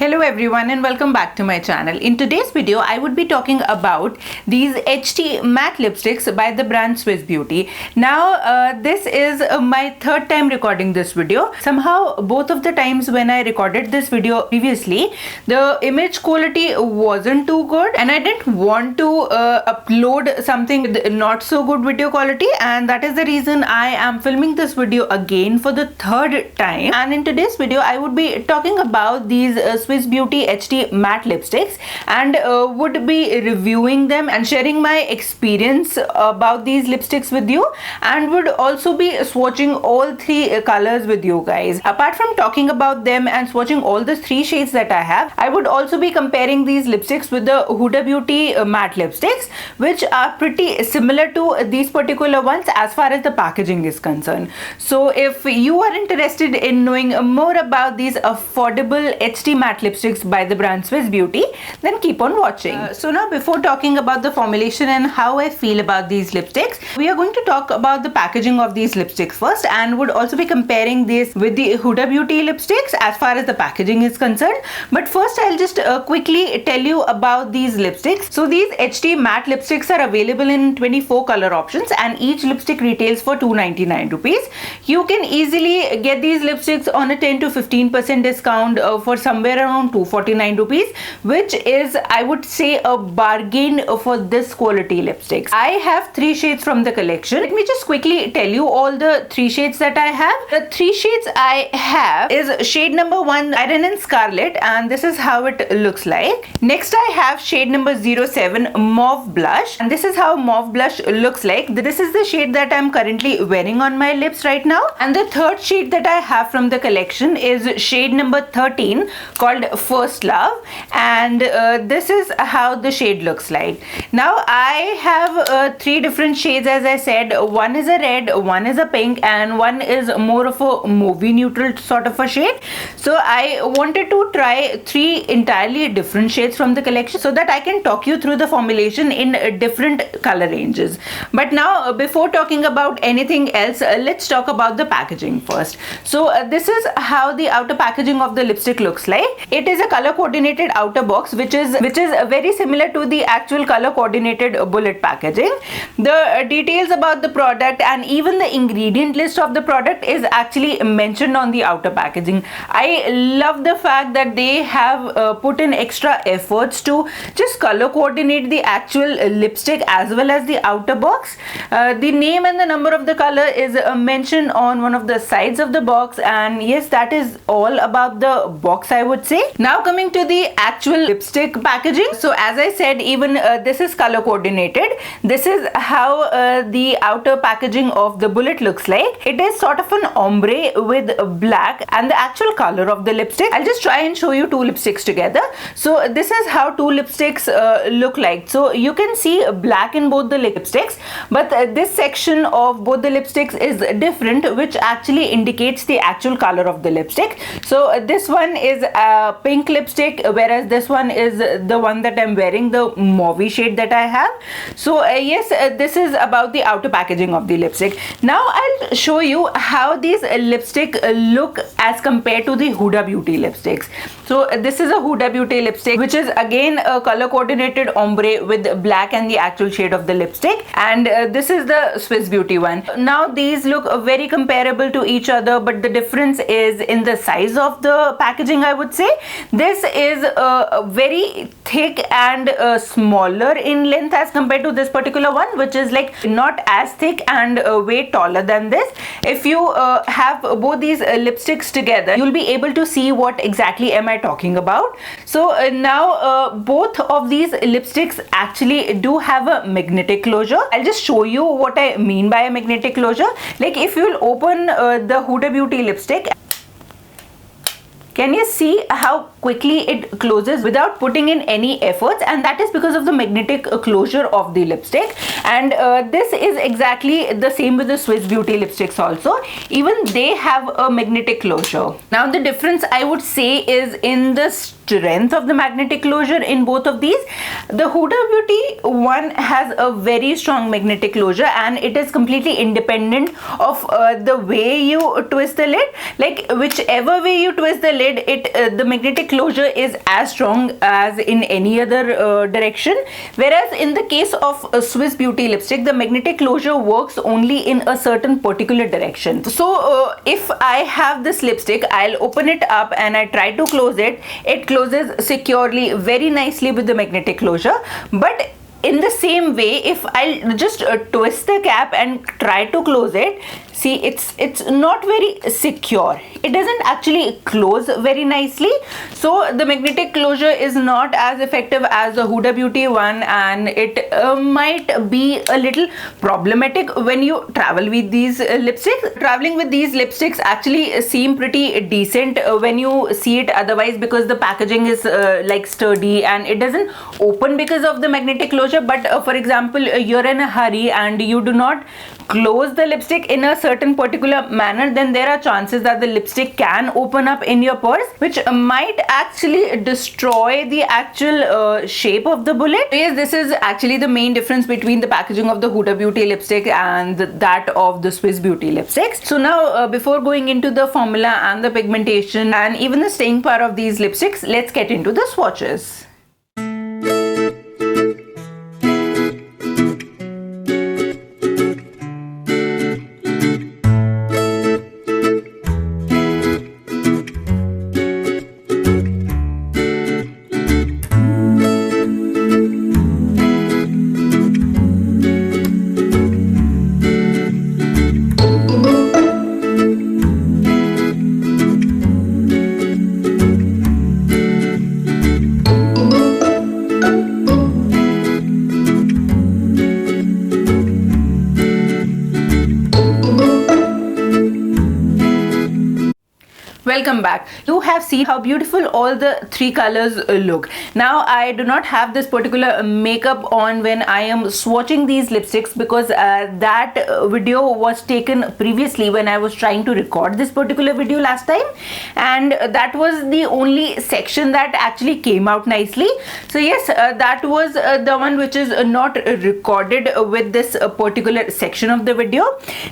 Hello everyone and welcome back to my channel. In today's video, I would be talking about these HT matte lipsticks by the brand Swiss Beauty. Now, this is my third time recording this video. Somehow, both of the times when I recorded this video previously, the image quality wasn't too good and I didn't want to upload something with not so good video quality, and that is the reason I am filming this video again for the third time. And in today's video, I would be talking about these Swiss Beauty HT matte lipsticks and would be reviewing them and sharing my experience about these lipsticks with you, and would also be swatching all three colors with you guys. Apart from talking about them and swatching all the three shades that I have, I would also be comparing these lipsticks with the Huda Beauty matte lipsticks, which are pretty similar to these particular ones as far as the packaging is concerned. So if you are interested in knowing more about these affordable HT matte lipsticks by the brand Swiss Beauty, then keep on watching. So now, before talking about the formulation and how I feel about these lipsticks, we are going to talk about the packaging of these lipsticks first, and would also be comparing this with the Huda Beauty lipsticks as far as the packaging is concerned. But first, I'll just quickly tell you about these lipsticks. So these HT matte lipsticks are available in 24 color options, and each lipstick retails for 299 rupees. You can easily get these lipsticks on a 10 to 15% discount for somewhere around 249 rupees, which is, I would say, a bargain for this quality lipsticks. I have three shades from the collection. Let me just quickly tell you all the three shades that I have. The three shades I have is shade number 1, Iron and Scarlet, and this is how it looks like. Next, I have shade number 07, Mauve Blush, and this is how Mauve Blush looks like. This is the shade that I'm currently wearing on my lips right now. And the third shade that I have from the collection is shade number 13, called First Love, and this is how the shade looks like. Now, I have three different shades, as I said. One is a red, one is a pink, and one is more of a movie neutral sort of a shade. So I wanted to try three entirely different shades from the collection so that I can talk you through the formulation in different color ranges. But now, before talking about anything else, let's talk about the packaging first. So this is how the outer packaging of the lipstick looks like. It is a color coordinated outer box, which is very similar to the actual color coordinated bullet packaging. The details about the product and even the ingredient list of the product is actually mentioned on the outer packaging. I love the fact that they have put in extra efforts to just color coordinate the actual lipstick as well as the outer box. The name and the number of the color is mentioned on one of the sides of the box, and yes, that is all about the box, I would say. Now, coming to the actual lipstick packaging. So as I said, even this is color coordinated. This is how the outer packaging of the bullet looks like. It is sort of an ombre with black and the actual color of the lipstick. I'll just try and show you two lipsticks together. So this is how two lipsticks look like. So you can see black in both the lipsticks, but this section of both the lipsticks is different, which actually indicates the actual color of the lipstick. So this one is a pink lipstick, whereas this one is the one that I'm wearing, the mauve shade that I have. So yes, this is about the outer packaging of the lipstick. Now I'll show you how these lipstick look as compared to the Huda Beauty lipsticks. So this is a Huda Beauty lipstick, which is again a color coordinated ombre with black and the actual shade of the lipstick, and this is the Swiss Beauty one. Now these look very comparable to each other, but the difference is in the size of the packaging, I would say. This is very thick and smaller in length as compared to this particular one, which is like not as thick and way taller than this. If you have both these lipsticks together, you'll be able to see what exactly am I talking about. So now both of these lipsticks actually do have a magnetic closure. I'll just show you what I mean by a magnetic closure. Like, if you'll open the Huda Beauty lipstick, can you see how quickly it closes without putting in any efforts? And that is because of the magnetic closure of the lipstick. And this is exactly the same with the Swiss Beauty lipsticks also. Even they have a magnetic closure. Now the difference, I would say, is in the strength of the magnetic closure in both of these. The Huda Beauty one has a very strong magnetic closure, and it is completely independent of the way you twist the lid. Like, whichever way you twist the lid, the magnetic closure is as strong as in any other direction, whereas in the case of Swiss Beauty lipstick, the magnetic closure works only in a certain particular direction. So if I have this lipstick, I'll open it up and I try to close it. It closes securely, very nicely with the magnetic closure. But in the same way, if I'll just twist the cap and try to close it, see, it's not very secure. It doesn't actually close very nicely. So the magnetic closure is not as effective as the Huda Beauty one, and it might be a little problematic when you travel with these lipsticks. Traveling with these lipsticks actually seem pretty decent when you see it otherwise, because the packaging is like sturdy and it doesn't open because of the magnetic closure. But for example, you're in a hurry and you do not close the lipstick in a certain particular manner, then there are chances that the lipstick can open up in your purse, which might actually destroy the actual shape of the bullet. Yes, this is actually the main difference between the packaging of the Huda Beauty lipstick and that of the Swiss Beauty lipsticks. So now before going into the formula and the pigmentation and even the staying power of these lipsticks, let's get into the swatches. Welcome back. You have seen how beautiful all the three colors look. Now I do not have this particular makeup on when I am swatching these lipsticks, because that video was taken previously when I was trying to record this particular video last time, and that was the only section that actually came out nicely. So yes, that was the one which is not recorded with this particular section of the video.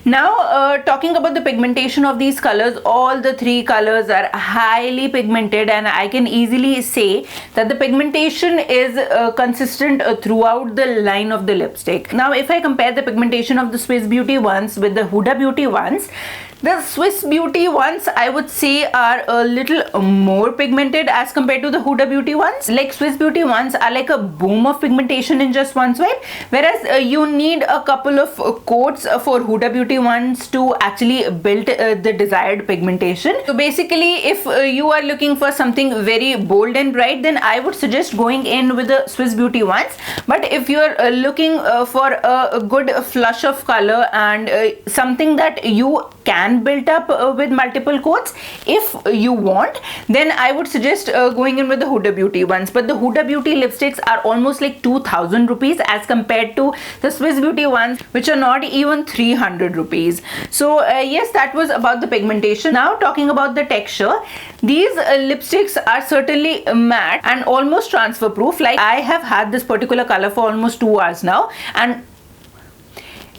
Now talking about the pigmentation of these colors, all the three colors are highly pigmented, and I can easily say that the pigmentation is consistent throughout the line of the lipstick. Now if I compare the pigmentation of the Swiss Beauty ones with the Huda Beauty ones, the Swiss Beauty ones I would say are a little more pigmented as compared to the Huda Beauty ones. Like Swiss Beauty ones are like a boom of pigmentation in just one swipe, whereas you need a couple of coats for Huda Beauty ones to actually build the desired pigmentation. So basically, if you are looking for something very bold and bright, then I would suggest going in with the Swiss Beauty ones. But if you are looking for a good flush of color and something that you can build up with multiple coats if you want, then I would suggest going in with the Huda Beauty ones. But the Huda Beauty lipsticks are almost like 2000 rupees as compared to the Swiss Beauty ones, which are not even 300 rupees. So yes, that was about the pigmentation. Now talking about the texture, these lipsticks are certainly matte and almost transfer proof. Like I have had this particular color for almost 2 hours now, and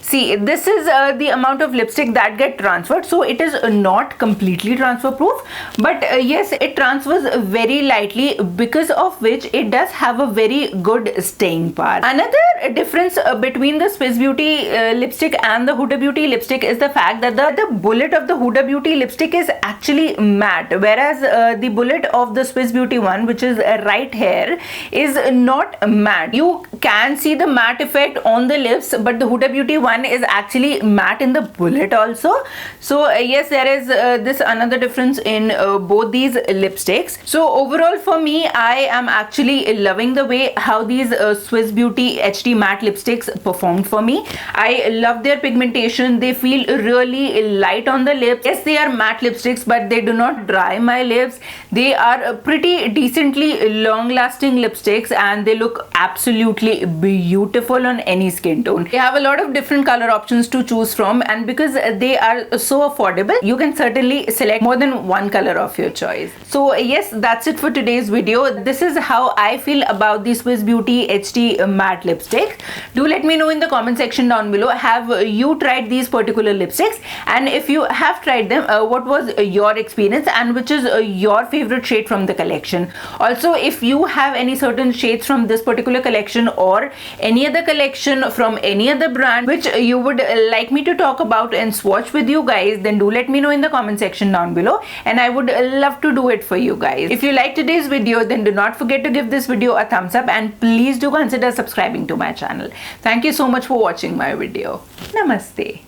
see, this is the amount of lipstick that get transferred, so it is not completely transfer proof, but yes, it transfers very lightly, because of which it does have a very good staying power. Another difference between the Swiss Beauty lipstick and the Huda Beauty lipstick is the fact that the bullet of the Huda Beauty lipstick is actually matte, whereas the bullet of the Swiss Beauty one, which is right here, is not matte. You can see the matte effect on the lips, but the Huda Beauty one is actually matte in the bullet also. So yes, there is this another difference in both these lipsticks. So overall for me, I am actually loving the way how these Swiss Beauty HD matte lipsticks performed for me. I love their pigmentation. They feel really light on the lips. Yes, they are matte lipsticks, but they do not dry my lips. They are pretty decently long lasting lipsticks, and they look absolutely beautiful on any skin tone. They have a lot of different different color options to choose from, and because they are so affordable, you can certainly select more than one color of your choice. So yes, that's it for today's video. This is how I feel about the Swiss Beauty HD matte lipsticks. Do let me know in the comment section down below, have you tried these particular lipsticks, and if you have tried them, what was your experience and which is your favorite shade from the collection. Also, if you have any certain shades from this particular collection or any other collection from any other brand which you would like me to talk about and swatch with you guys, then do let me know in the comment section down below, and I would love to do it for you guys. If you like today's video, then do not forget to give this video a thumbs up, and please do consider subscribing to my channel. Thank you so much for watching my video. Namaste.